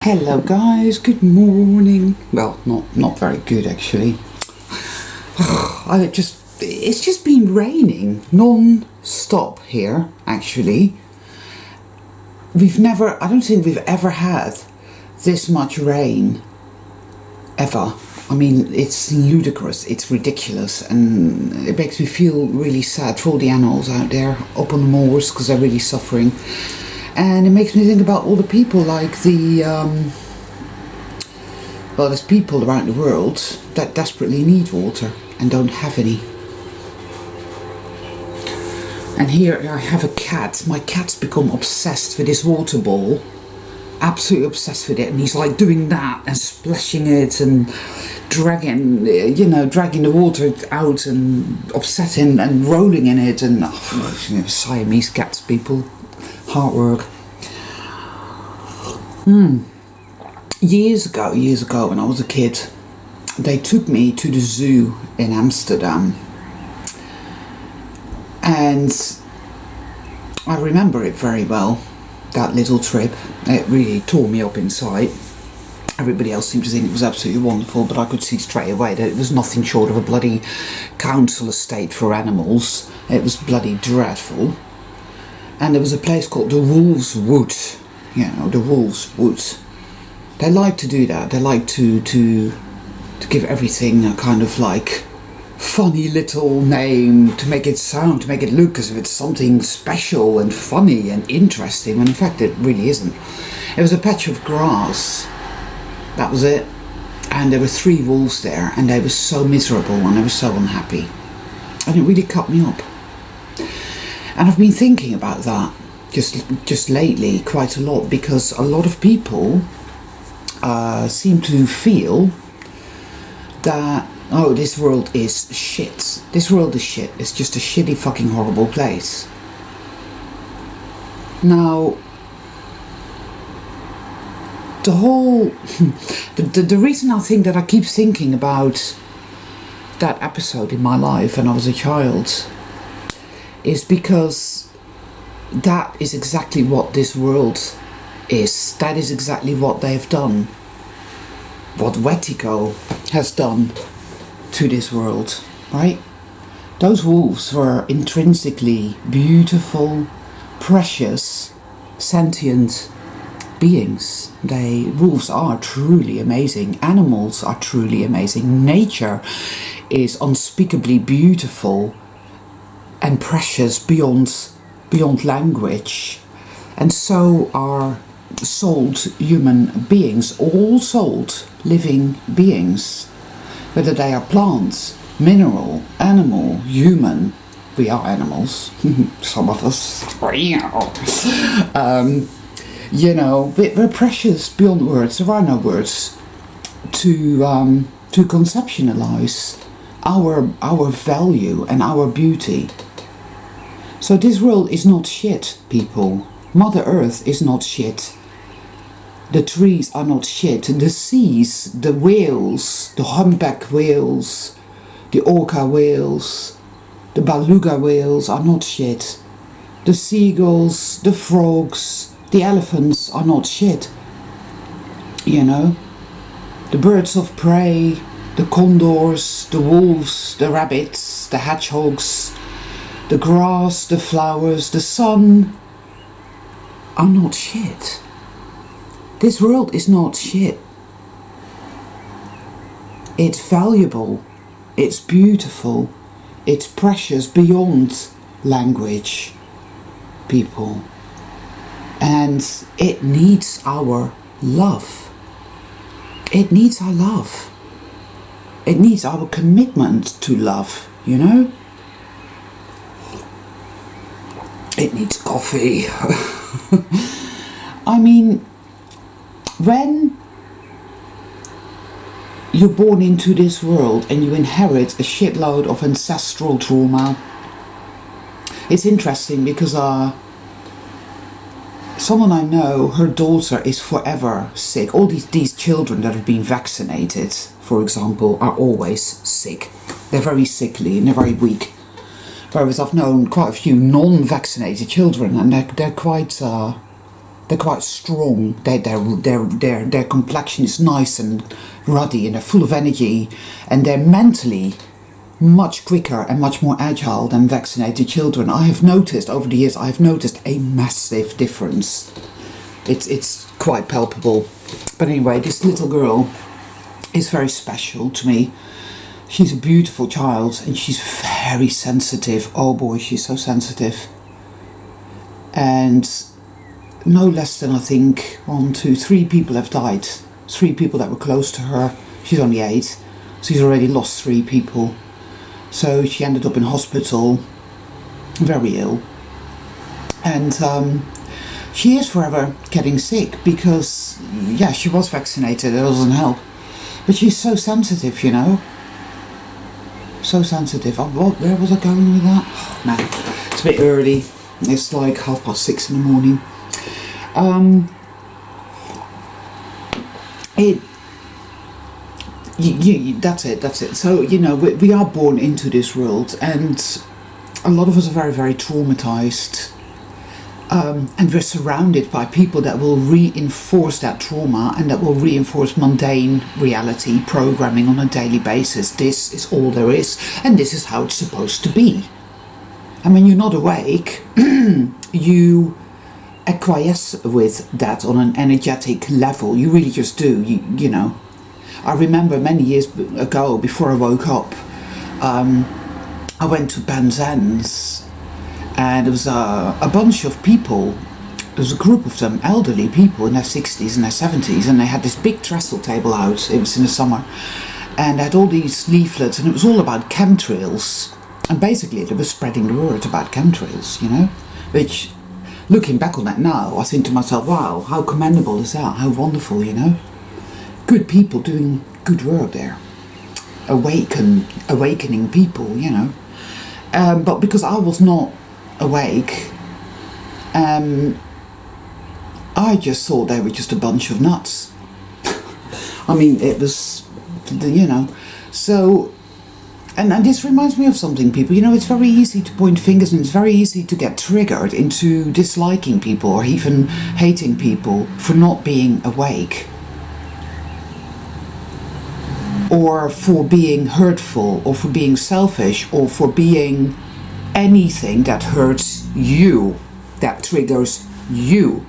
Hello guys, good morning. Well, not very good actually. It's just been raining non-stop here actually. I don't think we've ever had this much rain ever. I mean, it's ludicrous, it's ridiculous, and it makes me feel really sad for all the animals out there up on the moors because they're really suffering. And it makes me think about all the people like there's people around the world that desperately need water and don't have any. And here I have a cat. My cat's become obsessed with this water ball. Absolutely obsessed with it. And he's like doing that and splashing it and dragging the water out and upsetting and rolling in it. And Siamese cats, people. Hard work. Years ago when I was a kid, they took me to the zoo in Amsterdam, and I remember it very well, that little trip. It really tore me up inside. Everybody else seemed to think it was absolutely wonderful, but I could see straight away that it was nothing short of a bloody council estate for animals. It was bloody dreadful. And there was a place called the Wolves Wood. The Wolves Wood. They like to do that. They like to give everything a kind of like funny little name to make it look as if it's something special and funny and interesting, when in fact it really isn't. It was a patch of grass. That was it. And there were 3 wolves there, and they were so miserable and they were so unhappy. And it really cut me up. And I've been thinking about that just lately quite a lot, because a lot of people seem to feel that, oh, this world is shit. This world is shit. It's just a shitty fucking horrible place. Now, the whole the reason I think that I keep thinking about that episode in my life when I was a child is because that is exactly what this world is. That is exactly what they've done. What Wetico has done to this world, right? Those wolves were intrinsically beautiful, precious, sentient beings. Wolves are truly amazing. Animals are truly amazing. Nature is unspeakably beautiful and precious beyond language, and so are souled human beings, all souled living beings, whether they are plants, mineral, animal, human. We are animals, some of us. We're precious beyond words. There are no words to conceptualize our value and our beauty. So this world is not shit, people. Mother Earth is not shit. The trees are not shit. The seas, the whales, the humpback whales, the orca whales, the beluga whales are not shit. The seagulls, the frogs, the elephants are not shit. The birds of prey, the condors, the wolves, the rabbits, the hedgehogs, the grass, the flowers, the sun are not shit. This world is not shit. It's valuable, it's beautiful, it's precious beyond language, people. And it needs our love. It needs our love. It needs our commitment to love, It needs coffee. I mean, when you're born into this world and you inherit a shitload of ancestral trauma, it's interesting because someone I know, her daughter is forever sick. All these children that have been vaccinated, for example, are always sick. They're very sickly and they're very weak. Whereas I've known quite a few non-vaccinated children, and they're quite They're quite strong. Their complexion is nice and ruddy, and they're full of energy, and they're mentally much quicker and much more agile than vaccinated children. I have noticed over the years, I have noticed a massive difference. It's quite palpable. But anyway, this little girl is very special to me. She's a beautiful child, and she's very sensitive. Oh boy, she's so sensitive. And no less than, I think, 1, 2, 3 people have died. 3 people that were close to her. She's only 8, so she's already lost 3 people. So she ended up in hospital, very ill. And she is forever getting sick because, yeah, she was vaccinated, it doesn't help. But she's so sensitive, you know. So sensitive. Where was I going with that? Oh, man, it's a bit early. It's like 6:30 in the morning. That's it. So, you know, we are born into this world, and a lot of us are very, very traumatized. And we're surrounded by people that will reinforce that trauma and that will reinforce mundane reality programming on a daily basis. This is all there is, and this is how it's supposed to be. And when you're not awake, you acquiesce with that on an energetic level. You really just do, you know. I remember many years ago, before I woke up, I went to Penzance, and there was a bunch of people. There was a group of them, elderly people in their 60s and their 70s, and they had this big trestle table out. It was in the summer, and they had all these leaflets, and it was all about chemtrails. And basically they were spreading the word about chemtrails, you know, which, looking back on that now, I think to myself, wow, how commendable is that? How wonderful, you know. Good people doing good work there. Awakening people, you know. But because I was not awake, I just thought they were just a bunch of nuts. I mean, it was, you know, so... And this reminds me of something, people. You know, it's very easy to point fingers, and it's very easy to get triggered into disliking people or even hating people for not being awake, or for being hurtful, or for being selfish, or for being anything that hurts you, that triggers you.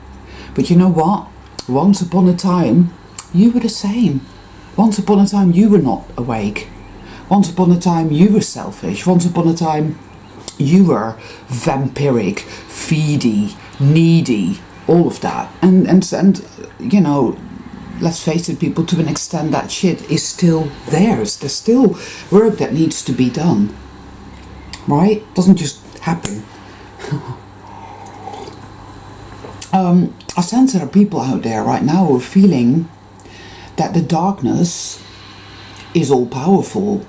But you know what? Once upon a time, you were the same. Once upon a time, you were not awake. Once upon a time, you were selfish. Once upon a time, you were vampiric, feedy, needy, all of that. And you know, let's face it, people, to an extent, that shit is still theirs. There's still work that needs to be done. Right? It doesn't just happen. I sense there are people out there right now who are feeling that the darkness is all powerful,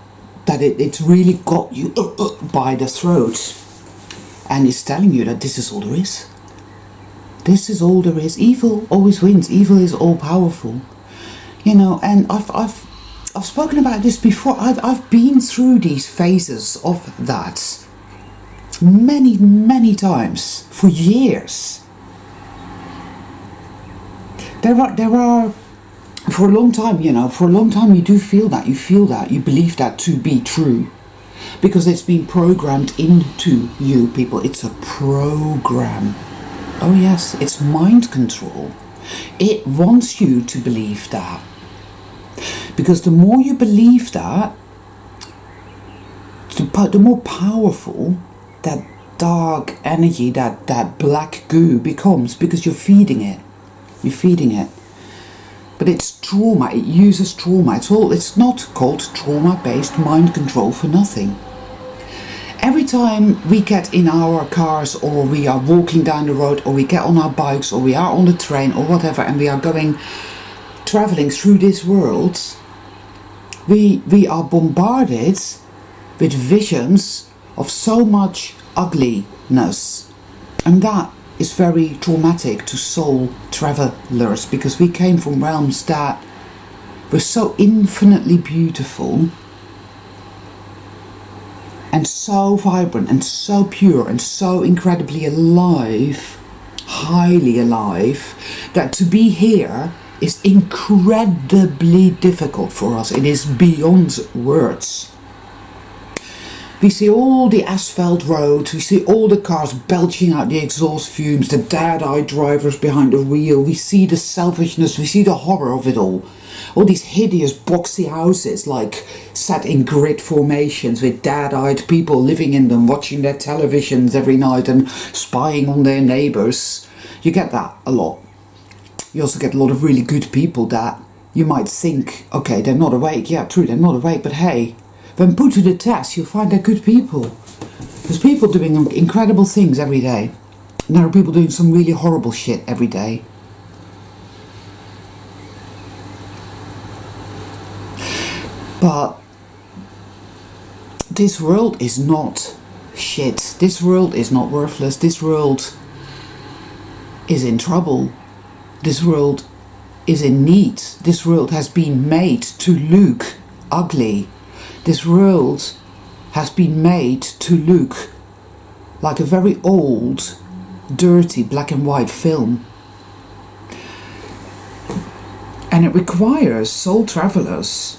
that it's really got you by the throat, and it's telling you that this is all there is. This is all there is. Evil always wins. Evil is all powerful, you know. And I've spoken about this before. I've been through these phases of that many times for years. There are. For a long time, you know, for a long time you do feel that, you believe that to be true. Because it's been programmed into you, people. It's a program. Oh yes, it's mind control. It wants you to believe that. Because the more you believe that, the more powerful that dark energy, that black goo becomes, because you're feeding it. You're feeding it. But it's trauma, it uses trauma. It's not called trauma-based mind control for nothing. Every time we get in our cars, or we are walking down the road, or we get on our bikes, or we are on the train, or whatever, and we are traveling through this world, we are bombarded with visions of so much ugliness. And that is very traumatic to soul travelers, because we came from realms that were so infinitely beautiful and so vibrant and so pure and so incredibly alive, highly alive, that to be here is incredibly difficult for us. It is beyond words. We see all the asphalt roads, we see all the cars belching out the exhaust fumes, the dead-eyed drivers behind the wheel, we see the selfishness, we see the horror of it all. All these hideous boxy houses, like set in grid formations with dead-eyed people living in them, watching their televisions every night and spying on their neighbours. You get that a lot. You also get a lot of really good people that you might think, okay, they're not awake. Yeah, true, they're not awake, but hey, when put to the test, you'll find they're good people. There's people doing incredible things every day. And there are people doing some really horrible shit every day. But this world is not shit. This world is not worthless. This world is in trouble. This world is in need. This world has been made to look ugly. This world has been made to look like a very old, dirty black and white film. And it requires soul travelers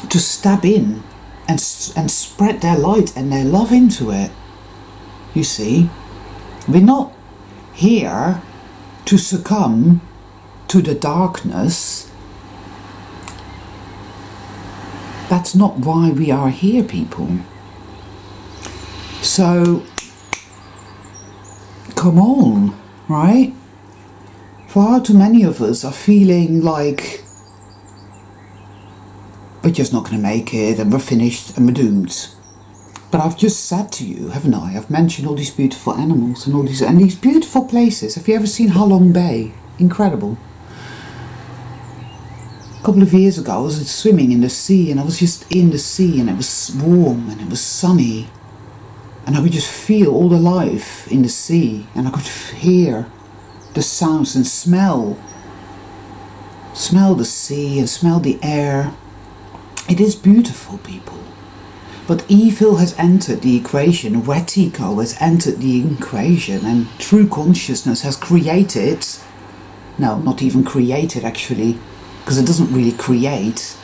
to step in and spread their light and their love into it. You see, we're not here to succumb to the darkness. That's not why we are here, people. So, come on, right? Far too many of us are feeling like we're just not going to make it and we're finished and we're doomed. But I've just said to you, haven't I? I've mentioned all these beautiful animals and all these beautiful places. Have you ever seen Halong Bay? Incredible. A couple of years ago I was swimming in the sea, and I was just in the sea, and it was warm and it was sunny, and I could just feel all the life in the sea, and I could hear the sounds and smell the sea and smell the air. It is beautiful, people. But evil has entered the equation, Wetiko has entered the equation, and true consciousness has created, no, not even created actually, because it doesn't really create.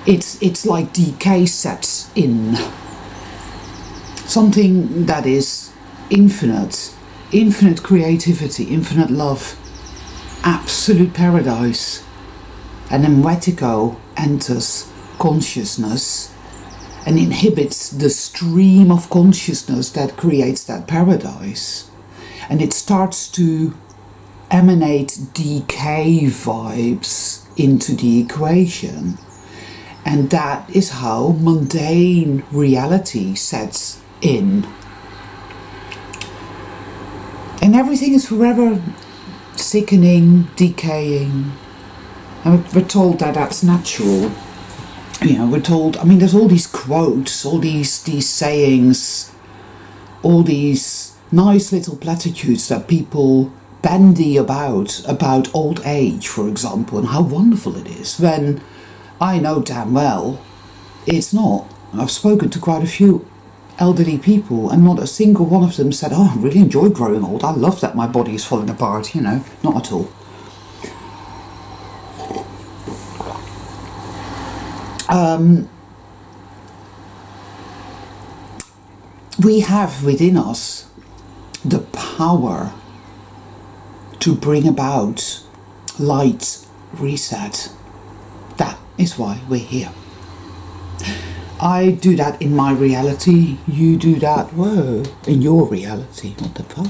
It's like decay sets in. Something that is infinite creativity, infinite love, absolute paradise. And then Wetiko enters consciousness and inhibits the stream of consciousness that creates that paradise. And it starts to emanate decay vibes into the equation. And that is how mundane reality sets in. And everything is forever sickening, decaying. And we're told that that's natural. You know, we're told, I mean, there's all these quotes, all these sayings, all these nice little platitudes that people bandy about old age, for example, and how wonderful it is, when I know damn well it's not. I've spoken to quite a few elderly people, and not a single one of them said, oh, I really enjoy growing old, I love that my body is falling apart, you know, not at all. We have within us the power to bring about light reset. That is why we're here. I do that in my reality, you do that, whoa, in your reality. What the fuck?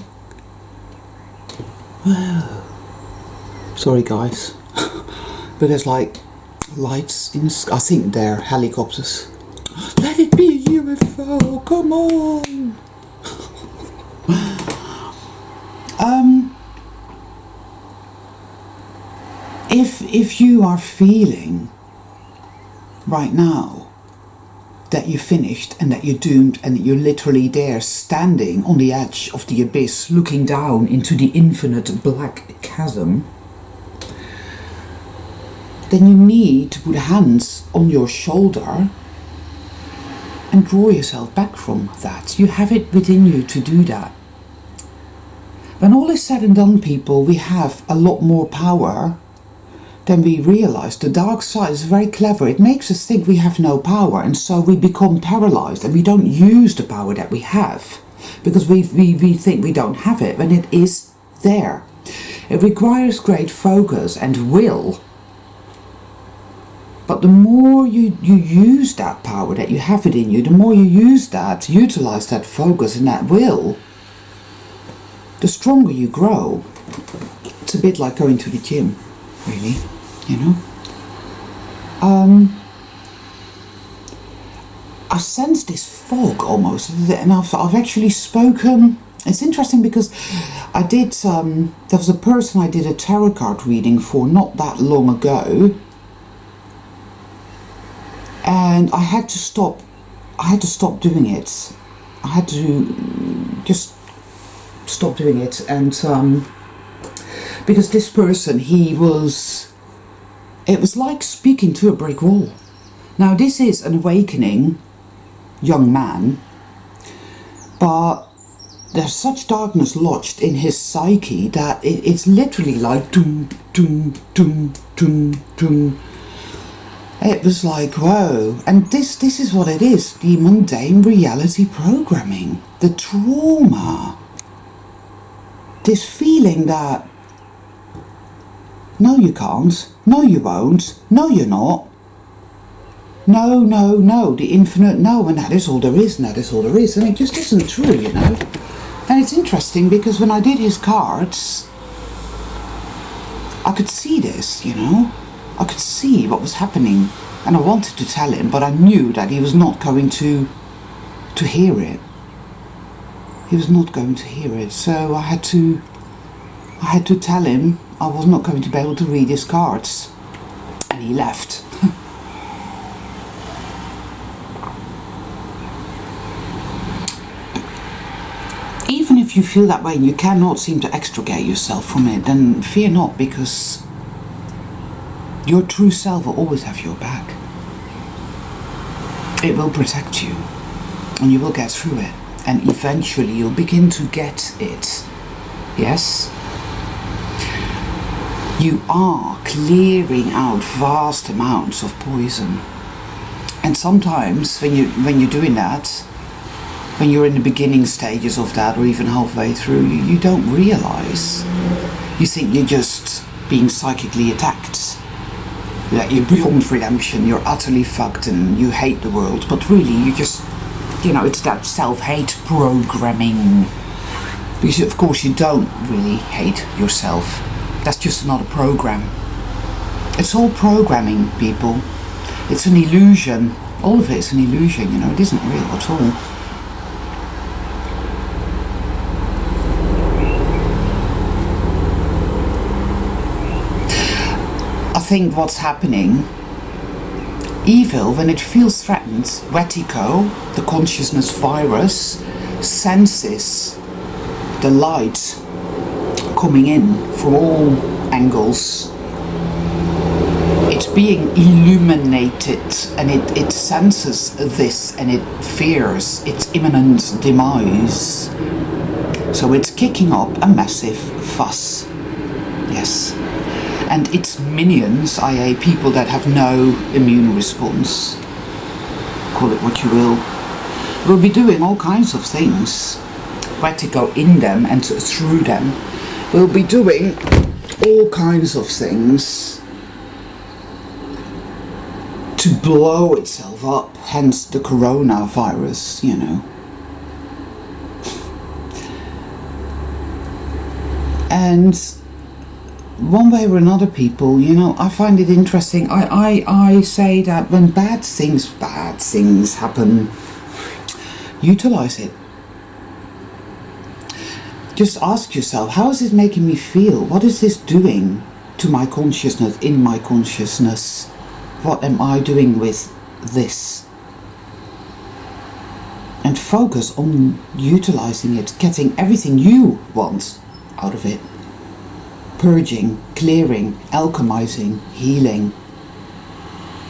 Whoa. Sorry guys, but there's like lights in the sky. I think they're helicopters. Let it be a UFO, come on! If you are feeling right now that you're finished and that you're doomed and that you're literally there standing on the edge of the abyss looking down into the infinite black chasm, then you need to put hands on your shoulder and draw yourself back from that. You have it within you to do that. When all is said and done, people, we have a lot more power than we realize. The dark side is very clever. It makes us think we have no power, and so we become paralyzed and we don't use the power that we have because we think we don't have it when it is there. It requires great focus and will. But the more you use that power, that you have it in you, the more you use that, utilize that focus and that will, the stronger you grow. It's a bit like going to the gym, really, you know. I sense this fog almost, and I've actually spoken. It's interesting because I did, there was a person I did a tarot card reading for not that long ago, and I had to stop doing it. I had to just stop doing it, and because this person, it was like speaking to a brick wall. Now this is an awakening young man, but there's such darkness lodged in his psyche that it's literally like doom, doom, doom, doom, doom. It was like, whoa. And this is what it is, the mundane reality programming, the trauma. This feeling that, no you can't, no you won't, no you're not, no, no, no, the infinite no, and that is all there is, and that is all there is, and it just isn't true, you know. And it's interesting because when I did his cards, I could see this, you know. I could see what was happening, and I wanted to tell him, but I knew that he was not going to hear it. He was not going to hear it, so I had to tell him I was not going to be able to read his cards, and he left. Even if you feel that way and you cannot seem to extricate yourself from it, then fear not, because your true self will always have your back. It will protect you, and you will get through it, and eventually you'll begin to get it. Yes? You are clearing out vast amounts of poison. And sometimes when you're doing that, when you're in the beginning stages of that, or even halfway through, you don't realize. You think you're just being psychically attacked, that you're beyond redemption, you're utterly fucked and you hate the world, but really you just, you know, it's that self-hate programming. Because of course you don't really hate yourself. That's just another program. It's all programming, people. It's an illusion. All of it is an illusion, you know, it isn't real at all. I think what's happening, evil, when it feels threatened, Wetico, the consciousness virus, senses the light coming in from all angles. It's being illuminated, and it senses this, and it fears its imminent demise. So it's kicking up a massive fuss. Yes. And its minions, i.e. people that have no immune response, call it what you will be doing all kinds of things. Wetico in them and through them will be doing all kinds of things to blow itself up, hence the coronavirus, you know. And one way or another, people, you know, I find it interesting. I say that when bad things happen, utilize it. Just ask yourself, how is this making me feel? What is this doing to my consciousness, in my consciousness? What am I doing with this? And focus on utilizing it, getting everything you want out of it. Purging, clearing, alchemizing, healing.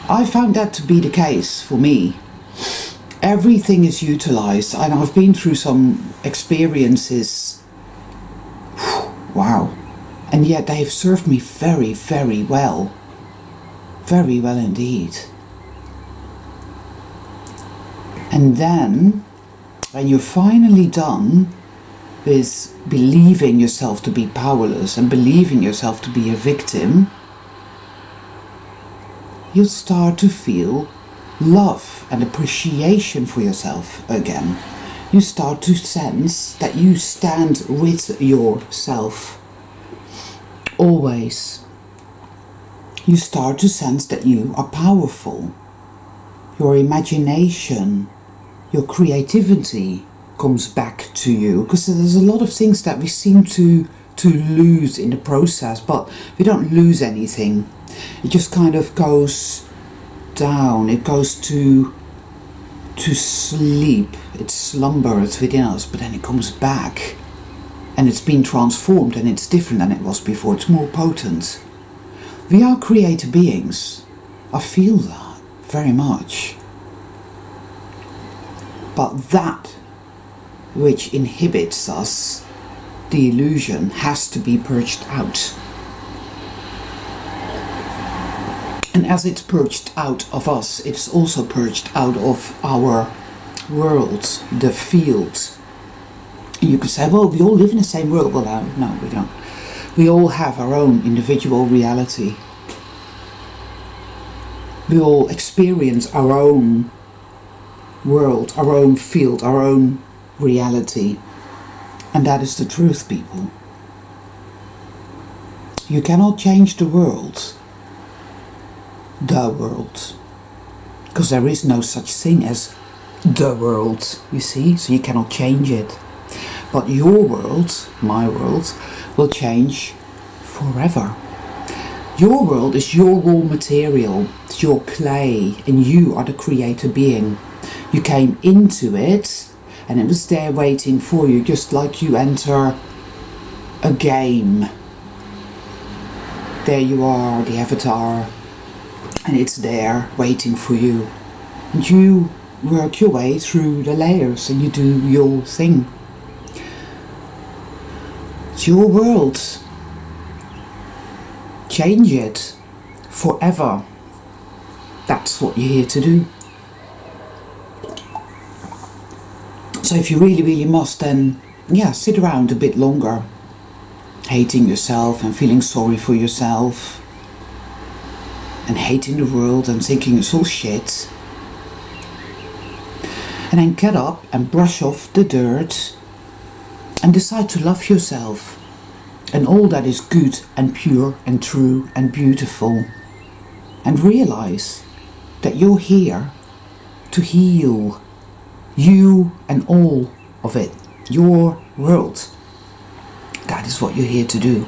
I found that to be the case for me. Everything is utilized, and I've been through some experiences wow. And yet they have served me very, very well. Very well indeed. And then, when you're finally done with believing yourself to be powerless and believing yourself to be a victim, you'll start to feel love and appreciation for yourself again. You start to sense that you stand with yourself. Always. You start to sense that you are powerful. Your imagination, your creativity comes back to you. Because there's a lot of things that we seem to lose in the process, but we don't lose anything. It just kind of goes down. It goes to sleep. It slumbers within us, but then it comes back. And it's been transformed, and it's different than it was before. It's more potent. We are creator beings. I feel that very much. But that which inhibits us, the illusion, has to be purged out. And as it's purged out of us, it's also purged out of our world, the field. You could say, well, we all live in the same world. Well, no, we don't. We all have our own individual reality. We all experience our own world, our own field, our own reality. And that is the truth, people. You cannot change the world. The world. Because there is no such thing as the world, you see, so you cannot change it. But your world, my world, will change forever. Your world is your raw material, it's your clay, and you are the creator being. You came into it, and it was there waiting for you, just like you enter a game. There you are, the avatar, and it's there waiting for you. And you work your way through the layers, and you do your thing. It's your world. Change it forever. That's what you're here to do. So if you really, really must, then yeah, sit around a bit longer, hating yourself and feeling sorry for yourself and hating the world and thinking it's all shit. And then get up and brush off the dirt and decide to love yourself and all that is good and pure and true and beautiful, and realize that you're here to heal you and all of it, your world. That is what you're here to do.